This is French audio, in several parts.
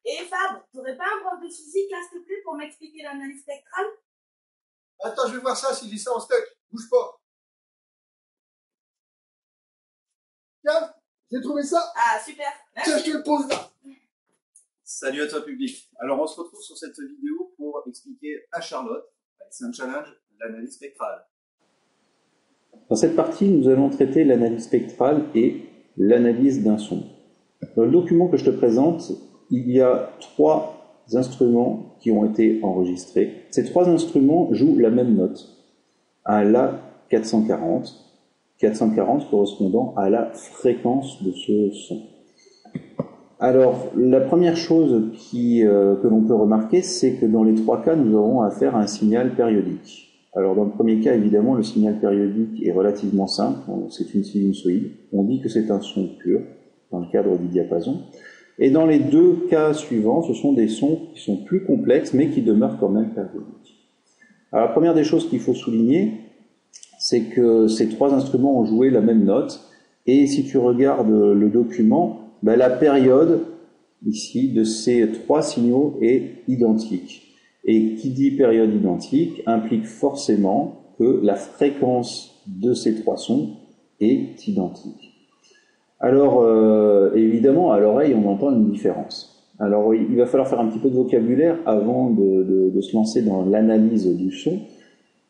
Et Fab, t'aurais pas un prof de physique là, s'il te plaît, pour m'expliquer l'analyse spectrale? Attends, je vais voir ça si j'ai ça en stock. Bouge pas. Tiens, j'ai trouvé ça. Ah, super. Merci. Tiens, je te le pose là. Salut à toi public. Alors on se retrouve sur cette vidéo pour expliquer à Charlotte, c'est un challenge, l'analyse spectrale. Dans cette partie, nous allons traiter l'analyse spectrale et l'analyse d'un son. Dans le document que je te présente, il y a 3 instruments qui ont été enregistrés. Ces 3 instruments jouent la même note, un La 440, 440 correspondant à la fréquence de ce son. Alors, la première chose que l'on peut remarquer, c'est que dans les 3 cas, nous avons affaire à un signal périodique. Alors, dans le premier cas, évidemment, le signal périodique est relativement simple, c'est une sinusoïde. On dit que c'est un son pur, dans le cadre du diapason. Et dans les 2 cas suivants, ce sont des sons qui sont plus complexes, mais qui demeurent quand même périodiques. Alors, la première des choses qu'il faut souligner, c'est que ces 3 instruments ont joué la même note, et si tu regardes le document, la période, ici, de ces 3 signaux est identique. Et qui dit période identique implique forcément que la fréquence de ces 3 sons est identique. Alors, évidemment, à l'oreille, on entend une différence. Alors, il va falloir faire un petit peu de vocabulaire avant de se lancer dans l'analyse du son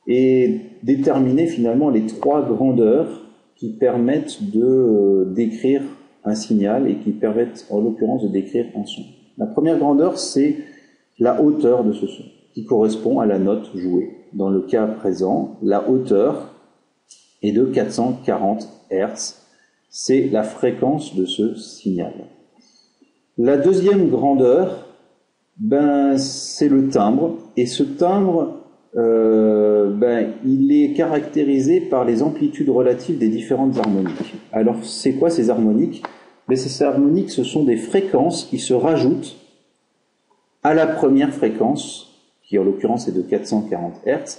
et déterminer finalement les 3 grandeurs qui permettent de décrire un signal et qui permettent en l'occurrence de décrire un son. La première grandeur, c'est la hauteur de ce son, qui correspond à la note jouée. Dans le cas présent, la hauteur est de 440 Hz, c'est la fréquence de ce signal. La deuxième grandeur, c'est le timbre, et ce timbre, il est caractérisé par les amplitudes relatives des différentes harmoniques. Alors, c'est quoi ces harmoniques? Ces harmoniques, ce sont des fréquences qui se rajoutent à la première fréquence, qui en l'occurrence est de 440 Hz.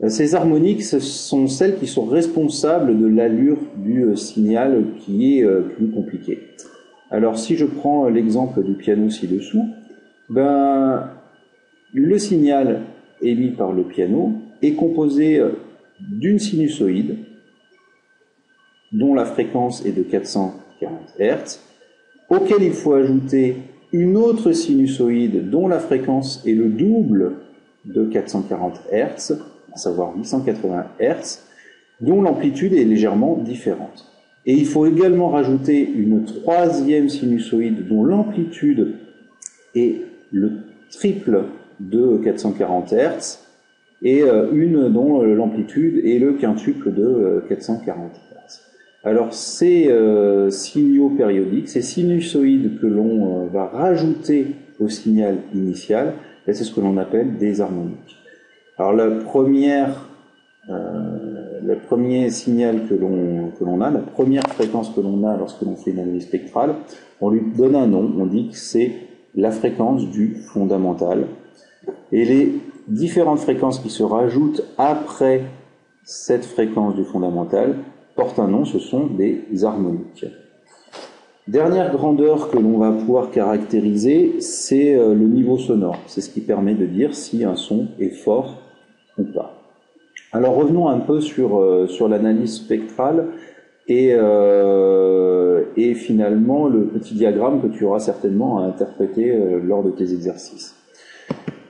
Ces harmoniques, ce sont celles qui sont responsables de l'allure du signal qui est plus compliqué. Alors, si je prends l'exemple du piano ci-dessous, le signal émis par le piano est composé d'une sinusoïde dont la fréquence est de 440 Hz, auquel il faut ajouter une autre sinusoïde dont la fréquence est le double de 440 Hz, à savoir 880 Hz, dont l'amplitude est légèrement différente. Et il faut également rajouter une 3e sinusoïde dont l'amplitude est le triple de 440 Hz et une dont l'amplitude est le quintuple de 440 Hz. Alors ces signaux périodiques, ces sinusoïdes que l'on va rajouter au signal initial, c'est ce que l'on appelle des harmoniques. Alors le premier signal que l'on a, la première fréquence que l'on a lorsque l'on fait une analyse spectrale, on lui donne un nom, on dit que c'est la fréquence du fondamental. Et les différentes fréquences qui se rajoutent après cette fréquence du fondamental portent un nom, ce sont des harmoniques. Dernière grandeur que l'on va pouvoir caractériser, c'est le niveau sonore. C'est ce qui permet de dire si un son est fort ou pas. Alors revenons un peu sur l'analyse spectrale et finalement le petit diagramme que tu auras certainement à interpréter lors de tes exercices.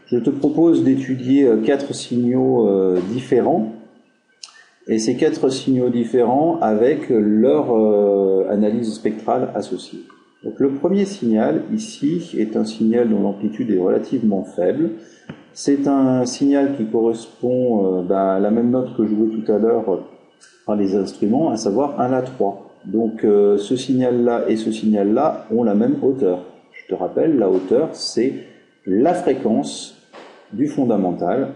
Je te propose d'étudier 4 signaux différents, et ces 4 signaux différents avec leur analyse spectrale associée. Donc le premier signal, ici, est un signal dont l'amplitude est relativement faible. C'est un signal qui correspond à la même note que je jouais tout à l'heure par les instruments, à savoir un La3. Donc ce signal-là et ce signal-là ont la même hauteur. Je te rappelle, la hauteur, c'est la fréquence du fondamental.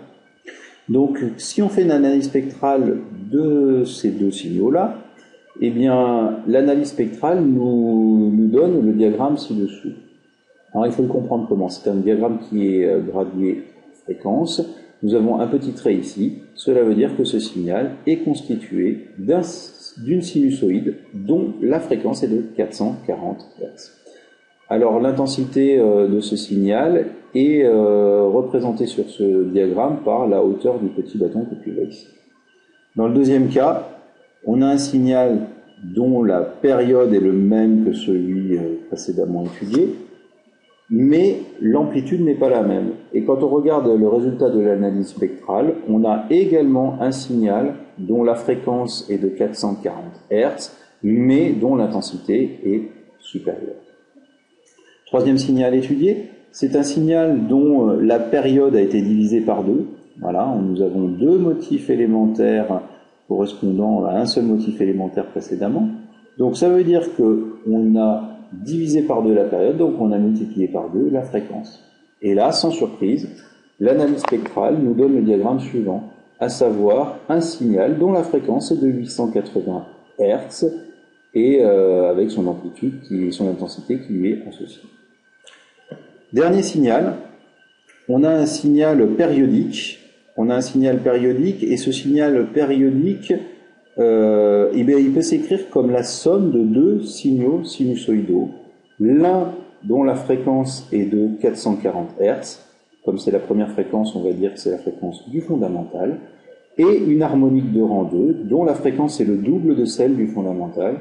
Donc, si on fait une analyse spectrale de ces 2 signaux-là, eh bien, l'analyse spectrale nous donne le diagramme ci-dessous. Alors, il faut le comprendre comment. C'est un diagramme qui est gradué fréquence. Nous avons un petit trait ici. Cela veut dire que ce signal est constitué d'une sinusoïde dont la fréquence est de 440 Hz. Alors l'intensité de ce signal est représentée sur ce diagramme par la hauteur du petit bâton que tu vois ici. Dans le deuxième cas, on a un signal dont la période est le même que celui précédemment étudié, mais l'amplitude n'est pas la même. Et quand on regarde le résultat de l'analyse spectrale, on a également un signal dont la fréquence est de 440 Hz, mais dont l'intensité est supérieure. Troisième signal étudié, c'est un signal dont la période a été divisée par deux. Voilà, nous avons deux motifs élémentaires correspondant à un seul motif élémentaire précédemment. Donc ça veut dire qu'on a divisé par deux la période, donc on a multiplié par deux la fréquence. Et là, sans surprise, l'analyse spectrale nous donne le diagramme suivant, à savoir un signal dont la fréquence est de 880 Hz et avec son amplitude, son intensité qui lui est associée. Dernier signal, on a un signal périodique. On a un signal périodique et ce signal périodique, il peut s'écrire comme la somme de deux signaux sinusoïdaux. L'un dont la fréquence est de 440 Hz, comme c'est la première fréquence, on va dire que c'est la fréquence du fondamental, et une harmonique de rang 2 dont la fréquence est le double de celle du fondamental,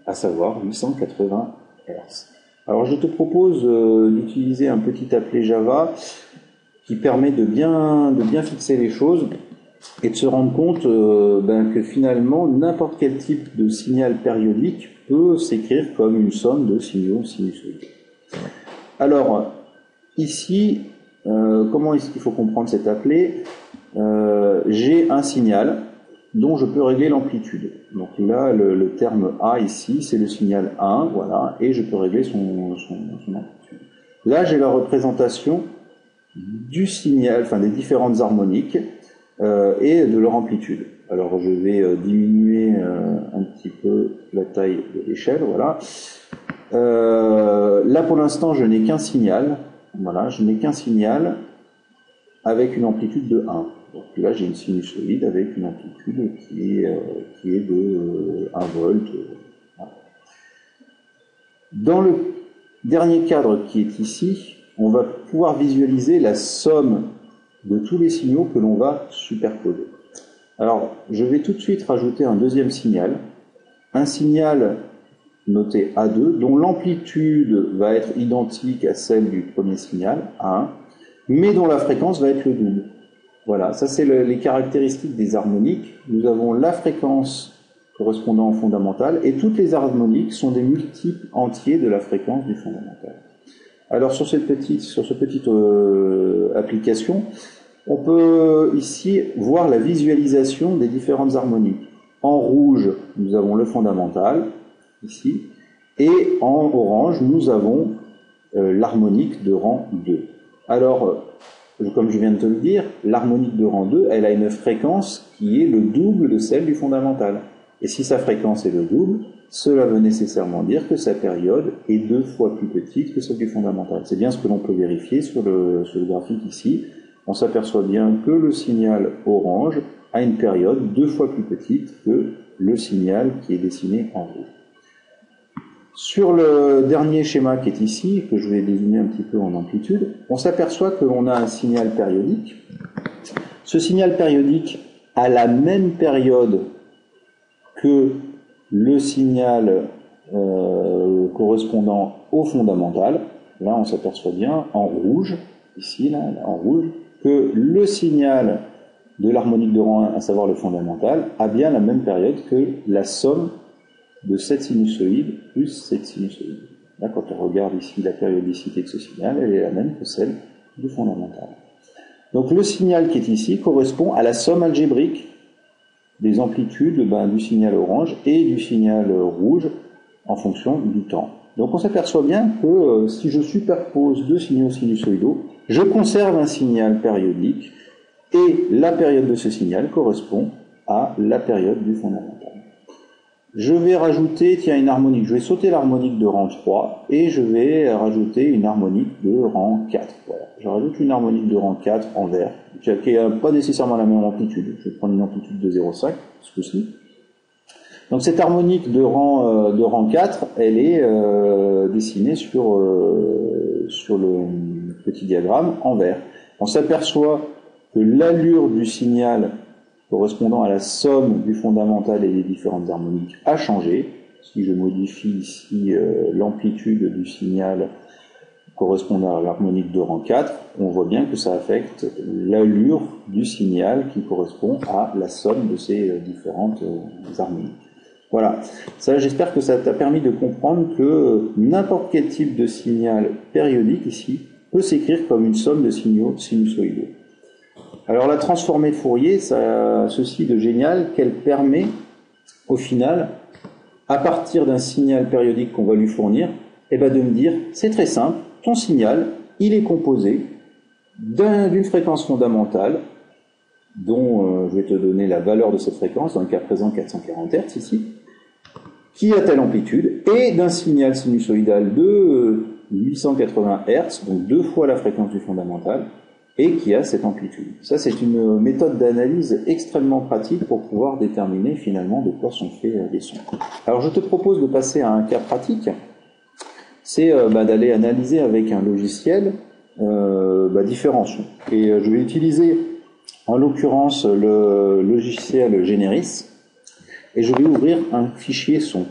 à savoir 880 Hz. Alors je te propose d'utiliser un petit appelé Java qui permet de bien fixer les choses et de se rendre compte que finalement n'importe quel type de signal périodique peut s'écrire comme une somme de signaux sinusoïdaux. Alors ici, comment est-ce qu'il faut comprendre cet appelé? J'ai un signal dont je peux régler l'amplitude. Donc là, le terme A ici, c'est le signal 1, voilà, et je peux régler son amplitude. Là, j'ai la représentation du signal, enfin des différentes harmoniques et de leur amplitude. Alors je vais diminuer un petit peu la taille de l'échelle, voilà. Là pour l'instant je n'ai qu'un signal, voilà, je n'ai qu'un signal avec une amplitude de 1. Donc là j'ai une sinusoïde avec une amplitude qui est de 1 volt. Voilà. Dans le dernier cadre qui est ici, on va pouvoir visualiser la somme de tous les signaux que l'on va superposer. Alors, je vais tout de suite rajouter un deuxième signal, un signal noté A2, dont l'amplitude va être identique à celle du premier signal, A1, mais dont la fréquence va être le double. Voilà, ça c'est les caractéristiques des harmoniques. Nous avons la fréquence correspondant au fondamental, et toutes les harmoniques sont des multiples entiers de la fréquence du fondamental. Alors sur cette petite application, on peut ici voir la visualisation des différentes harmoniques. En rouge, nous avons le fondamental, ici, et en orange, nous avons l'harmonique de rang 2. Alors, comme je viens de te le dire, l'harmonique de rang 2, elle a une fréquence qui est le double de celle du fondamental. Et si sa fréquence est le double, cela veut nécessairement dire que sa période est 2 fois plus petite que celle du fondamental. C'est bien ce que l'on peut vérifier sur le graphique ici. On s'aperçoit bien que le signal orange a une période 2 fois plus petite que le signal qui est dessiné en rouge. Sur le dernier schéma qui est ici, que je vais désigner un petit peu en amplitude, on s'aperçoit que l'on a un signal périodique. Ce signal périodique a la même période que le signal correspondant au fondamental. Là, on s'aperçoit bien en rouge, ici, là, en rouge, que le signal de l'harmonique de rang 1, à savoir le fondamental, a bien la même période que la somme de cette sinusoïde plus cette sinusoïde. Là, quand on regarde ici la périodicité de ce signal, elle est la même que celle du fondamental. Donc le signal qui est ici correspond à la somme algébrique des amplitudes du signal orange et du signal rouge en fonction du temps. Donc on s'aperçoit bien que si je superpose deux signaux sinusoïdaux, je conserve un signal périodique et la période de ce signal correspond à la période du fondamental. Je vais rajouter, une harmonique. Je vais sauter l'harmonique de rang 3 et je vais rajouter une harmonique de rang 4. Voilà. Je rajoute une harmonique de rang 4 en vert, qui n'a pas nécessairement la même amplitude. Je vais prendre une amplitude de 0,5, ce coup-ci. Donc cette harmonique de rang 4, elle est dessinée sur le petit diagramme en vert. On s'aperçoit que l'allure du signal correspondant à la somme du fondamental et des différentes harmoniques a changé. Si je modifie ici l'amplitude du signal correspondant à l'harmonique de rang 4, on voit bien que ça affecte l'allure du signal qui correspond à la somme de ces différentes harmoniques. Voilà, ça j'espère que ça t'a permis de comprendre que n'importe quel type de signal périodique ici peut s'écrire comme une somme de signaux sinusoïdaux. Alors la transformée de Fourier, ça a ceci de génial qu'elle permet au final, à partir d'un signal périodique qu'on va lui fournir, de me dire, c'est très simple, ton signal, il est composé d'une fréquence fondamentale, dont je vais te donner la valeur de cette fréquence, dans le cas présent 440 Hz ici, qui a telle amplitude, et d'un signal sinusoïdal de 880 Hz, donc 2 fois la fréquence du fondamental, et qui a cette amplitude. Ça, c'est une méthode d'analyse extrêmement pratique pour pouvoir déterminer finalement de quoi sont faits les sons. Alors, je te propose de passer à un cas pratique, c'est d'aller analyser avec un logiciel différents sons. Et je vais utiliser en l'occurrence le logiciel Generis, et je vais ouvrir un fichier son.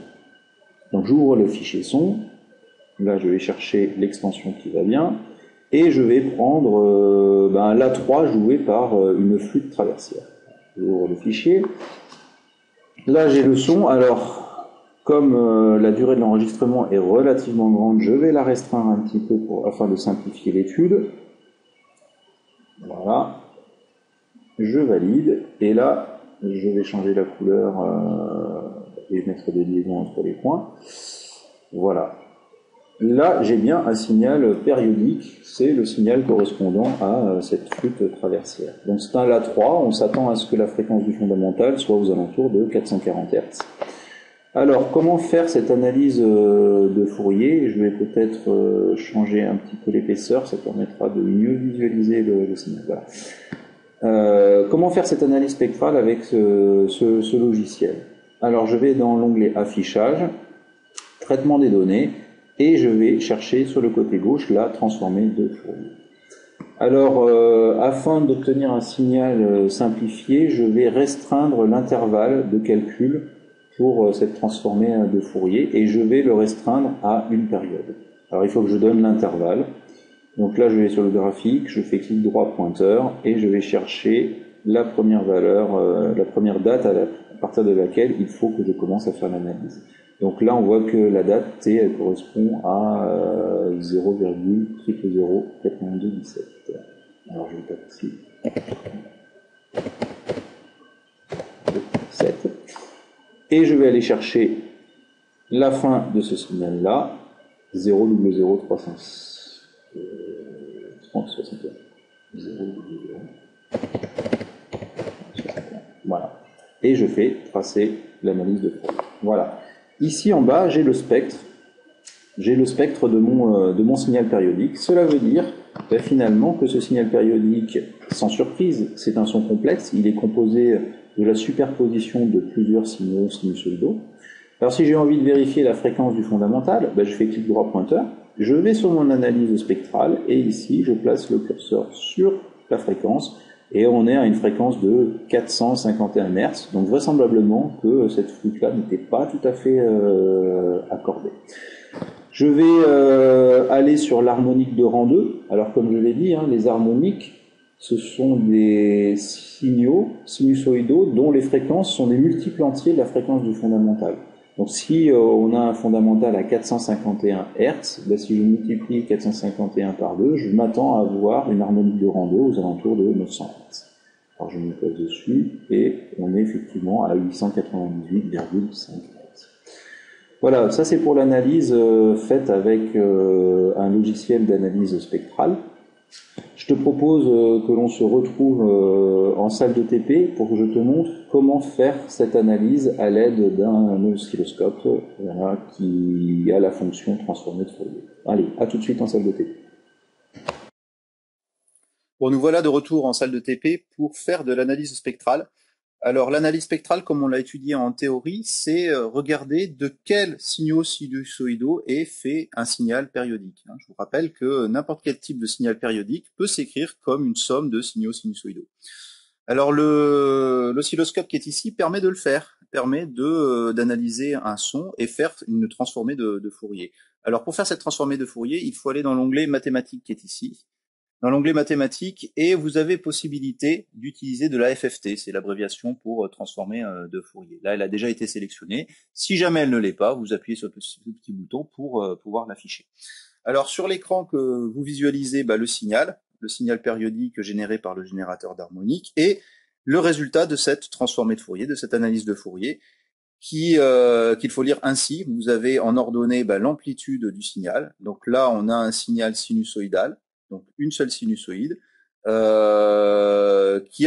Donc j'ouvre le fichier son, là je vais chercher l'extension qui va bien, et je vais prendre l'A3 joué par une flûte traversière. J'ouvre le fichier, là j'ai le son, alors comme la durée de l'enregistrement est relativement grande, je vais la restreindre un petit peu afin de simplifier l'étude. Voilà, je valide, et là je vais changer la couleur et mettre des liaisons entre les points. Voilà. Là, j'ai bien un signal périodique, c'est le signal correspondant à cette flûte traversière. Donc c'est un La3, on s'attend à ce que la fréquence du fondamental soit aux alentours de 440 Hz. Alors, comment faire cette analyse de Fourier? Je vais peut-être changer un petit peu l'épaisseur, ça permettra de mieux visualiser le signal. Voilà. Comment faire cette analyse spectrale avec ce logiciel? Alors, je vais dans l'onglet Affichage, Traitement des données, et je vais chercher sur le côté gauche la transformée de Fourier. Alors, afin d'obtenir un signal simplifié, je vais restreindre l'intervalle de calcul pour cette transformée de Fourier, et je vais le restreindre à une période. Alors, il faut que je donne l'intervalle. Donc là, je vais sur le graphique, je fais clic droit pointeur, et je vais chercher la première valeur, la première date à partir de laquelle il faut que je commence à faire l'analyse. Donc là, on voit que la date T, elle correspond à 0,009217. Alors, je vais taper ici. 7. Et je vais aller chercher la fin de ce signal-là, 0,0361. Voilà. Et je fais tracer l'analyse de Fourier. Voilà. Ici en bas, j'ai le spectre. J'ai le spectre de mon signal périodique. Cela veut dire finalement que ce signal périodique, sans surprise, c'est un son complexe. Il est composé de la superposition de plusieurs signaux sinusoïdaux. Alors si j'ai envie de vérifier la fréquence du fondamental, je fais clic droit pointeur, je vais sur mon analyse spectrale, et ici je place le curseur sur la fréquence, et on est à une fréquence de 451 Hz, donc vraisemblablement que cette flûte-là n'était pas tout à fait accordée. Je vais aller sur l'harmonique de rang 2. Alors comme je l'ai dit, les harmoniques, ce sont des signaux sinusoïdaux dont les fréquences sont des multiples entiers de la fréquence du fondamental. Donc si on a un fondamental à 451 Hz, si je multiplie 451 par 2, je m'attends à avoir une harmonique de rang 2 aux alentours de 900 Hz. Alors je me pose dessus et on est effectivement à 898,5 Hz. Voilà, ça c'est pour l'analyse faite avec un logiciel d'analyse spectrale. Je te propose que l'on se retrouve en salle de TP pour que je te montre comment faire cette analyse à l'aide d'un oscilloscope qui a la fonction transformée de Fourier. Allez, à tout de suite en salle de TP. Bon, nous voilà de retour en salle de TP pour faire de l'analyse spectrale. Alors, l'analyse spectrale, comme on l'a étudié en théorie, c'est regarder de quels signaux sinusoïdaux est fait un signal périodique. Je vous rappelle que n'importe quel type de signal périodique peut s'écrire comme une somme de signaux sinusoïdaux. Alors, l'oscilloscope qui est ici permet de le faire, permet d'analyser un son et faire une transformée de Fourier. Alors, pour faire cette transformée de Fourier, il faut aller dans l'onglet mathématiques qui est ici. Dans l'onglet mathématiques, et vous avez possibilité d'utiliser de la FFT, c'est l'abréviation pour transformer de Fourier. Là, elle a déjà été sélectionnée. Si jamais elle ne l'est pas, vous appuyez sur ce petit bouton pour pouvoir l'afficher. Alors, sur l'écran que vous visualisez, le signal périodique généré par le générateur d'harmonique, et le résultat de cette transformée de Fourier, de cette analyse de Fourier, qu'il faut lire ainsi. Vous avez en ordonnée l'amplitude du signal. Donc là, on a un signal sinusoïdal, donc une seule sinusoïde, qui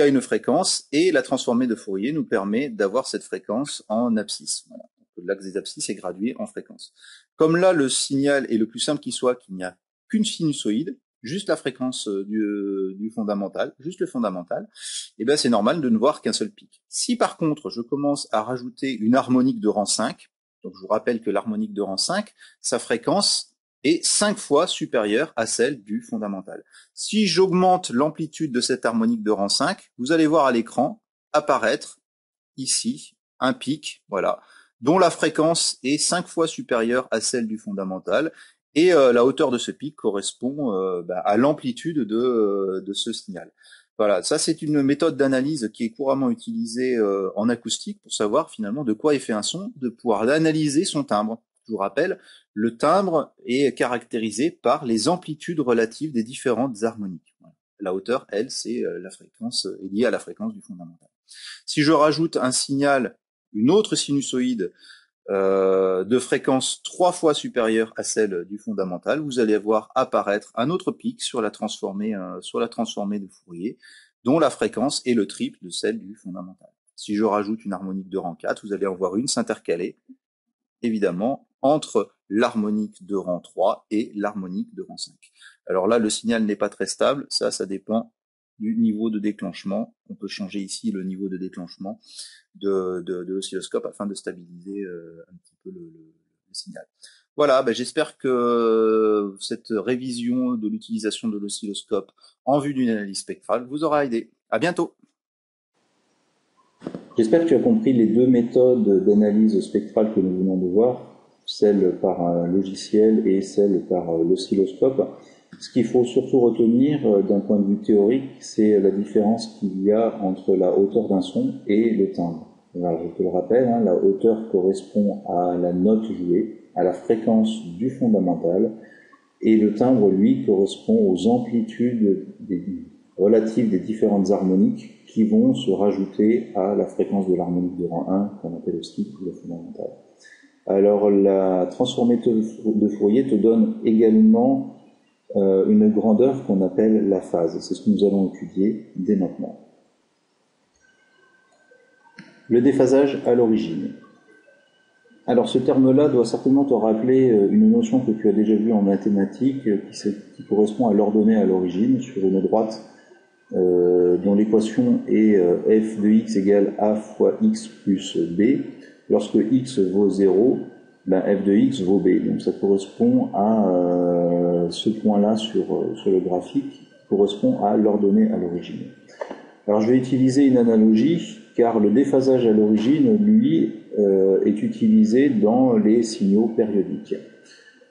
a une fréquence, et la transformée de Fourier nous permet d'avoir cette fréquence en abscisse. Voilà. L'axe des abscisses est gradué en fréquence. Comme là, le signal est le plus simple qui soit, qu'il n'y a qu'une sinusoïde, juste la fréquence du fondamental, juste le fondamental, et c'est normal de ne voir qu'un seul pic. Si par contre, je commence à rajouter une harmonique de rang 5, donc je vous rappelle que l'harmonique de rang 5, sa fréquence est 5 fois supérieure à celle du fondamental. Si j'augmente l'amplitude de cette harmonique de rang 5, vous allez voir à l'écran apparaître ici un pic, voilà, dont la fréquence est 5 fois supérieure à celle du fondamental, et la hauteur de ce pic correspond à l'amplitude de ce signal. Voilà, ça c'est une méthode d'analyse qui est couramment utilisée en acoustique pour savoir finalement de quoi est fait un son, de pouvoir analyser son timbre. Je vous rappelle, le timbre est caractérisé par les amplitudes relatives des différentes harmoniques. Voilà. La hauteur, elle, c'est la fréquence, est liée à la fréquence du fondamental. Si je rajoute un signal, une autre sinusoïde de fréquence 3 fois supérieure à celle du fondamental, vous allez voir apparaître un autre pic sur la transformée de Fourier, dont la fréquence est le triple de celle du fondamental. Si je rajoute une harmonique de rang 4, vous allez en voir une s'intercaler, évidemment, entre l'harmonique de rang 3 et l'harmonique de rang 5. Alors là, le signal n'est pas très stable, ça dépend du niveau de déclenchement. On peut changer ici le niveau de déclenchement de l'oscilloscope afin de stabiliser un petit peu le signal. Voilà, j'espère que cette révision de l'utilisation de l'oscilloscope en vue d'une analyse spectrale vous aura aidé. À bientôt. J'espère que tu as compris les deux méthodes d'analyse spectrale que nous venons de voir, celle par un logiciel et celle par l'oscilloscope. Ce qu'il faut surtout retenir d'un point de vue théorique, c'est la différence qu'il y a entre la hauteur d'un son et le timbre. Alors, je te le rappelle, la hauteur correspond à la note jouée, à la fréquence du fondamental, et le timbre, lui, correspond aux amplitudes relatives des différentes harmoniques qui vont se rajouter à la fréquence de l'harmonique de rang 1, qu'on appelle aussi le fondamental. Alors, la transformée de Fourier te donne également une grandeur qu'on appelle la phase. C'est ce que nous allons étudier dès maintenant. Le déphasage à l'origine. Alors, ce terme-là doit certainement te rappeler une notion que tu as déjà vue en mathématiques qui correspond à l'ordonnée à l'origine sur une droite dont l'équation est f de x égale a fois x plus b. Lorsque x vaut 0, f de x vaut b. Donc ça correspond à ce point-là sur le graphique, correspond à l'ordonnée à l'origine. Alors je vais utiliser une analogie, car le déphasage à l'origine, lui, est utilisé dans les signaux périodiques.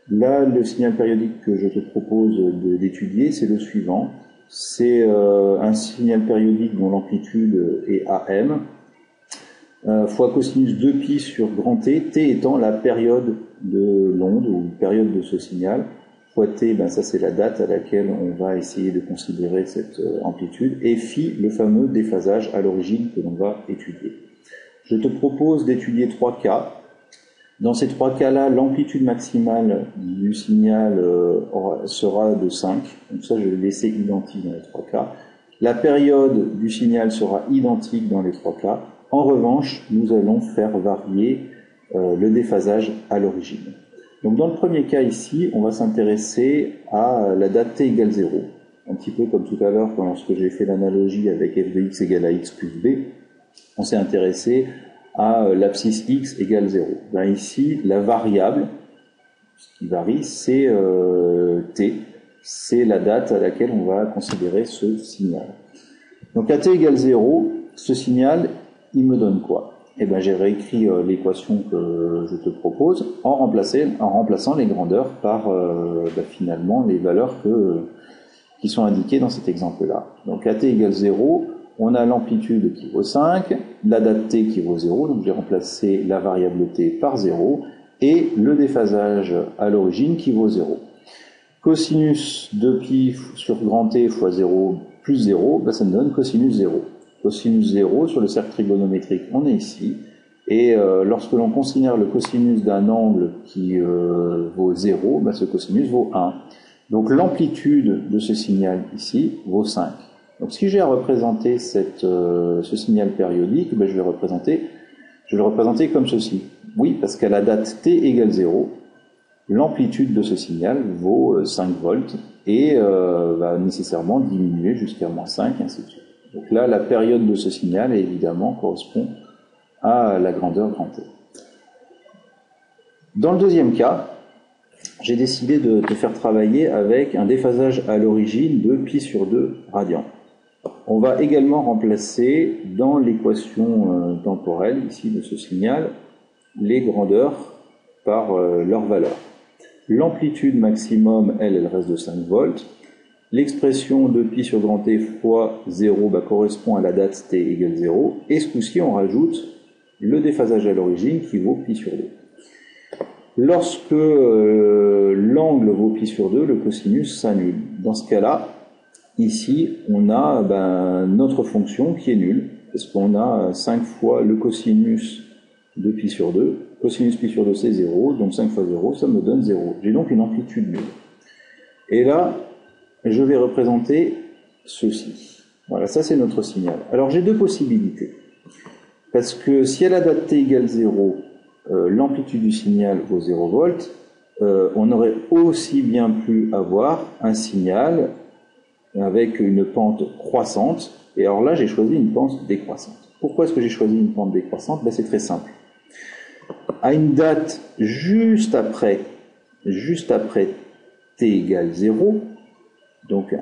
Là, le signal périodique que je te propose d'étudier, c'est le suivant. C'est un signal périodique dont l'amplitude est AM, fois cosinus 2π sur grand T, T étant la période de l'onde, ou période de ce signal, fois T, ça c'est la date à laquelle on va essayer de considérer cette amplitude, et phi, le fameux déphasage à l'origine que l'on va étudier. Je te propose d'étudier 3 cas. Dans ces 3 cas-là, l'amplitude maximale du signal sera de 5. Donc ça, je vais laisser identique dans les 3 cas. La période du signal sera identique dans les 3 cas. En revanche, nous allons faire varier le déphasage à l'origine. Donc dans le premier cas ici, on va s'intéresser à la date t égale 0. Un petit peu comme tout à l'heure lorsque j'ai fait l'analogie avec f de x égale à x plus b. On s'est intéressé à l'abscisse x égale 0. Ben ici, la variable, ce qui varie, c'est t. C'est la date à laquelle on va considérer ce signal. Donc à t égale 0, ce signal, il me donne quoi? Eh ben, j'ai réécrit l'équation que je te propose en remplaçant les grandeurs par finalement les valeurs qui sont indiquées dans cet exemple-là. Donc à t égale 0, on a l'amplitude qui vaut 5, la date t qui vaut 0, donc j'ai remplacé la variable t par 0, et le déphasage à l'origine qui vaut 0. Cosinus de pi sur grand T fois 0 plus 0, ben ça me donne cosinus 0. Cosinus 0, sur le cercle trigonométrique, on est ici. Et lorsque l'on considère le cosinus d'un angle qui vaut 0, ben ce cosinus vaut 1. Donc l'amplitude de ce signal ici vaut 5. Donc si j'ai à représenter ce signal périodique, ben je vais le représenter comme ceci. Oui, parce qu'à la date t égale 0, l'amplitude de ce signal vaut 5 volts et va nécessairement diminuer jusqu'à moins 5, et ainsi de suite. Donc là, la période de ce signal, évidemment, correspond à la grandeur grand T. Dans le deuxième cas, j'ai décidé de te faire travailler avec un déphasage à l'origine de pi sur 2 radians. On va également remplacer dans l'équation temporelle, ici, de ce signal, les grandeurs par leur valeur. L'amplitude maximum, elle reste de 5 volts. L'expression de pi sur grand T fois 0 correspond à la date t égale 0. Et ce coup-ci, on rajoute le déphasage à l'origine qui vaut pi sur 2. Lorsque l'angle vaut pi sur 2, le cosinus s'annule. Dans ce cas-là, ici, on a notre fonction qui est nulle, parce qu'on a 5 fois le cosinus de pi sur 2. Cosinus pi sur 2, c'est 0, donc 5 fois 0, ça me donne 0. J'ai donc une amplitude nulle. Et là, je vais représenter ceci. Voilà, ça c'est notre signal. Alors j'ai deux possibilités. Parce que si à la date t égale 0, l'amplitude du signal vaut 0 volts, on aurait aussi bien pu avoir un signal avec une pente croissante. Et alors là, j'ai choisi une pente décroissante. Pourquoi est-ce que j'ai choisi une pente décroissante? C'est très simple. À une date juste après t égale 0, donc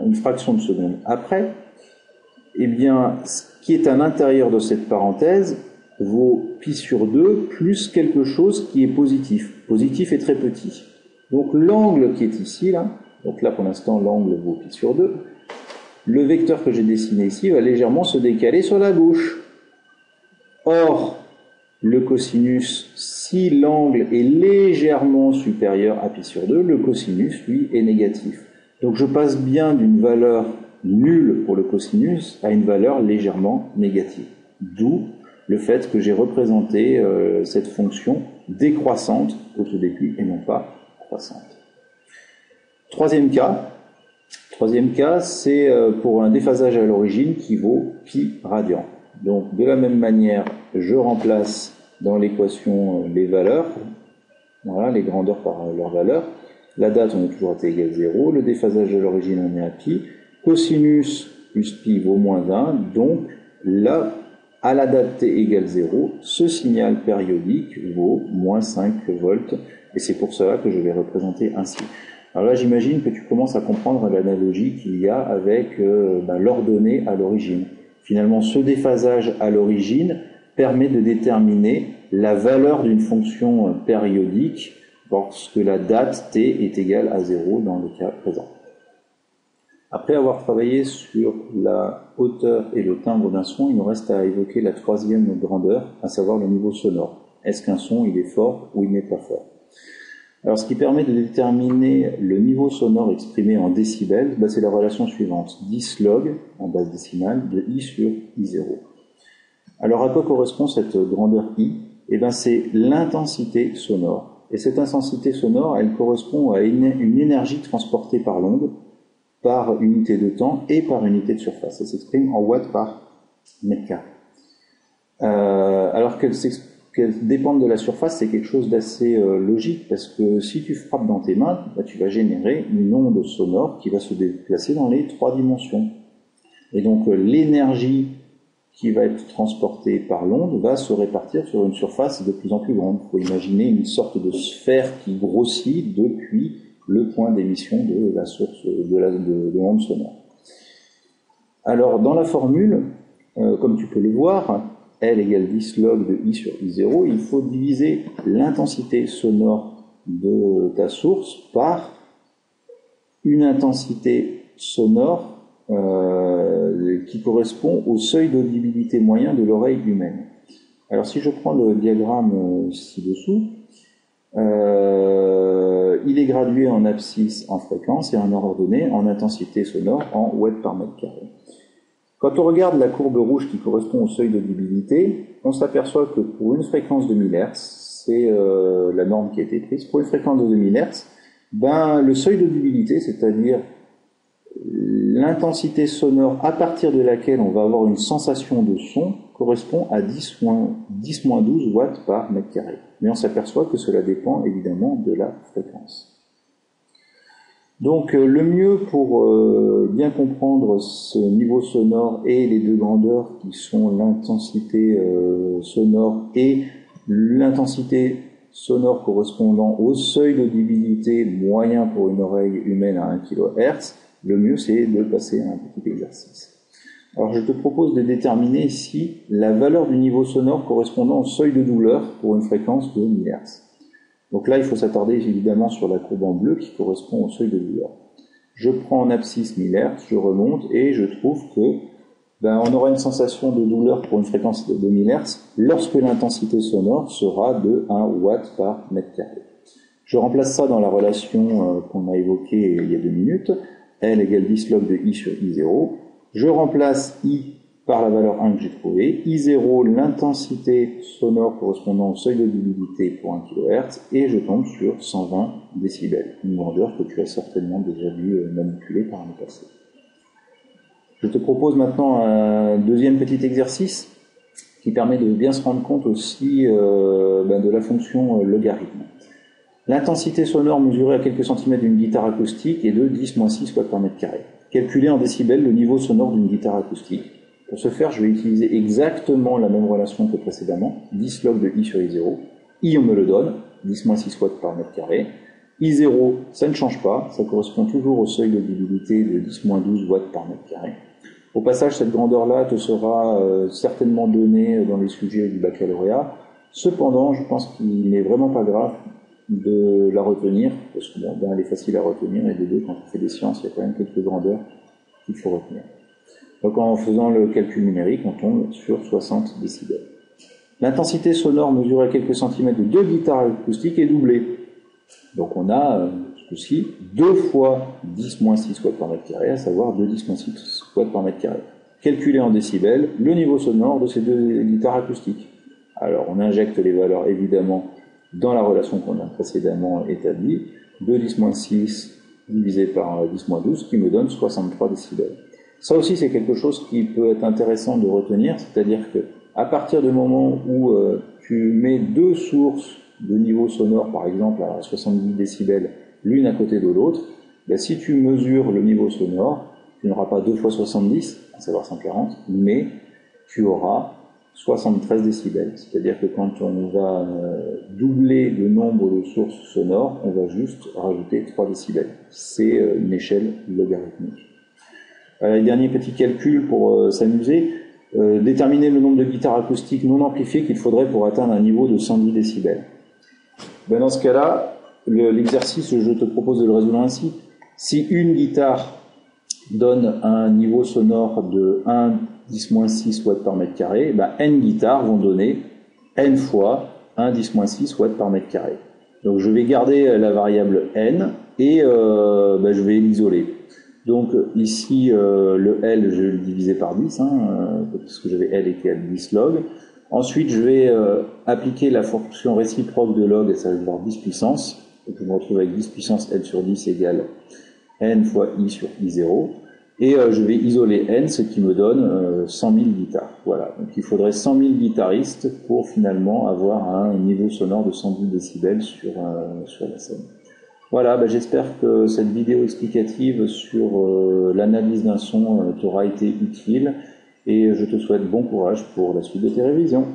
une fraction de seconde après, eh bien, ce qui est à l'intérieur de cette parenthèse vaut pi sur 2 plus quelque chose qui est positif. Positif est très petit. Donc l'angle qui est ici, là, donc là pour l'instant l'angle vaut pi sur 2, le vecteur que j'ai dessiné ici va légèrement se décaler sur la gauche. Or, le cosinus, si l'angle est légèrement supérieur à pi sur 2, le cosinus, lui, est négatif. Donc je passe bien d'une valeur nulle pour le cosinus à une valeur légèrement négative. D'où le fait que j'ai représenté cette fonction décroissante au tout début et non pas croissante. Troisième cas, c'est pour un déphasage à l'origine qui vaut pi radian. Donc de la même manière, je remplace dans l'équation les valeurs, voilà, les grandeurs par leurs valeurs. La date, on est toujours à t égale 0, le déphasage à l'origine, on est à pi, cosinus plus pi vaut moins 1, donc là, à la date t égale 0, ce signal périodique vaut moins 5 volts, et c'est pour cela que je vais représenter ainsi. Alors là, j'imagine que tu commences à comprendre l'analogie qu'il y a avec l'ordonnée à l'origine. Finalement, ce déphasage à l'origine permet de déterminer la valeur d'une fonction périodique lorsque la date t est égale à 0 dans le cas présent. Après avoir travaillé sur la hauteur et le timbre d'un son, il nous reste à évoquer la troisième grandeur, à savoir le niveau sonore. Est-ce qu'un son il est fort ou il n'est pas fort? Alors ce qui permet de déterminer le niveau sonore exprimé en décibels, c'est la relation suivante, 10 log en base décimale de I sur I0. Alors à quoi correspond cette grandeur I? C'est l'intensité sonore. Et cette intensité sonore, elle correspond à une énergie transportée par l'onde, par unité de temps et par unité de surface. Elle s'exprime en watts par mètre carré. Alors qu'elle dépende de la surface, c'est quelque chose d'assez logique, parce que si tu frappes dans tes mains, tu vas générer une onde sonore qui va se déplacer dans les 3 dimensions. Et donc l'énergie qui va être transporté par l'onde va se répartir sur une surface de plus en plus grande. Il faut imaginer une sorte de sphère qui grossit depuis le point d'émission de la source de l'onde sonore. Alors, dans la formule, comme tu peux le voir, L égale 10 log de I sur I0, il faut diviser l'intensité sonore de ta source par une intensité sonore qui correspond au seuil d'audibilité moyen de l'oreille humaine. Alors si je prends le diagramme ci-dessous, il est gradué en abscisse en fréquence et en ordonnée en intensité sonore en watts par mètre carré. Quand on regarde la courbe rouge qui correspond au seuil d'audibilité, on s'aperçoit que pour une fréquence de 1000 Hz, c'est la norme qui a été prise, pour une fréquence de 2000 Hz, le seuil d'audibilité, c'est-à-dire l'intensité sonore à partir de laquelle on va avoir une sensation de son, correspond à 10-12 watts par mètre carré. Mais on s'aperçoit que cela dépend évidemment de la fréquence. Donc le mieux pour bien comprendre ce niveau sonore et les deux grandeurs qui sont l'intensité sonore et l'intensité sonore correspondant au seuil d'audibilité moyen pour une oreille humaine à 1 kHz, le mieux c'est de passer à un petit exercice. Alors je te propose de déterminer ici la valeur du niveau sonore correspondant au seuil de douleur pour une fréquence de 1000 Hz. Donc là il faut s'attarder évidemment sur la courbe en bleu qui correspond au seuil de douleur. Je prends en abscisse 1000 Hz, je remonte et je trouve que on aura une sensation de douleur pour une fréquence de 1000 Hz lorsque l'intensité sonore sera de 1 watt par mètre carré. Je remplace ça dans la relation qu'on a évoquée il y a 2 minutes, L égale 10 log de I sur I0. Je remplace I par la valeur 1 que j'ai trouvée, I0 l'intensité sonore correspondant au seuil d'audibilité pour 1 kHz, et je tombe sur 120 décibels, une grandeur que tu as certainement déjà vu manipuler par le passé. Je te propose maintenant un deuxième petit exercice qui permet de bien se rendre compte aussi de la fonction logarithme. L'intensité sonore mesurée à quelques centimètres d'une guitare acoustique est de 10-6 watts par mètre carré. Calculer en décibels le niveau sonore d'une guitare acoustique. Pour ce faire, je vais utiliser exactement la même relation que précédemment, 10 log de I sur I0. I, on me le donne, 10-6 watts par mètre carré. I0, ça ne change pas, ça correspond toujours au seuil d'audibilité de 10-12 watts par mètre carré. Au passage, cette grandeur-là te sera certainement donnée dans les sujets du baccalauréat. Cependant, je pense qu'il n'est vraiment pas grave de la retenir, parce que elle est facile à retenir, et de deux, quand on fait des sciences, il y a quand même quelques grandeurs qu'il faut retenir. Donc en faisant le calcul numérique, on tombe sur 60 décibels. L'intensité sonore mesurée à quelques centimètres de deux guitares acoustiques est doublée. Donc on a, ce coup-ci, 2 fois 10-6 watts par mètre carré, à savoir 2 10-6 watts par mètre carré. Calculé en décibels, le niveau sonore de ces deux guitares acoustiques. Alors on injecte les valeurs évidemment dans la relation qu'on a précédemment établie, 2 10-6 divisé par 10-12, qui me donne 63 décibels. Ça aussi c'est quelque chose qui peut être intéressant de retenir, c'est-à-dire que à partir du moment où tu mets deux sources de niveau sonore, par exemple à 70 décibels, l'une à côté de l'autre, si tu mesures le niveau sonore, tu n'auras pas 2 fois 70, à savoir 140, mais tu auras 73 décibels. C'est-à-dire que quand on va doubler le nombre de sources sonores, on va juste rajouter 3 décibels. C'est une échelle logarithmique. Dernier petit calcul pour s'amuser, déterminer le nombre de guitares acoustiques non amplifiées qu'il faudrait pour atteindre un niveau de 110 décibels. Dans ce cas-là, l'exercice, je te propose de le résoudre ainsi. Si une guitare donne un niveau sonore de 1 10-6 watts par mètre carré, n guitares vont donner n fois 1 10-6 watts par mètre carré. Donc je vais garder la variable n et je vais l'isoler. Donc ici, le L, je vais le diviser par 10, parce que j'avais L égale 10 log. Ensuite, je vais appliquer la fonction réciproque de log, et ça va avoir 10 puissance. Donc je me retrouve avec 10 puissance n sur 10 égale n fois i sur i0. Et je vais isoler n, ce qui me donne 100 000 guitares. Voilà, donc il faudrait 100 000 guitaristes pour finalement avoir un niveau sonore de 110 décibels sur la scène. Voilà, j'espère que cette vidéo explicative sur l'analyse d'un son t'aura été utile. et je te souhaite bon courage pour la suite de tes révisions.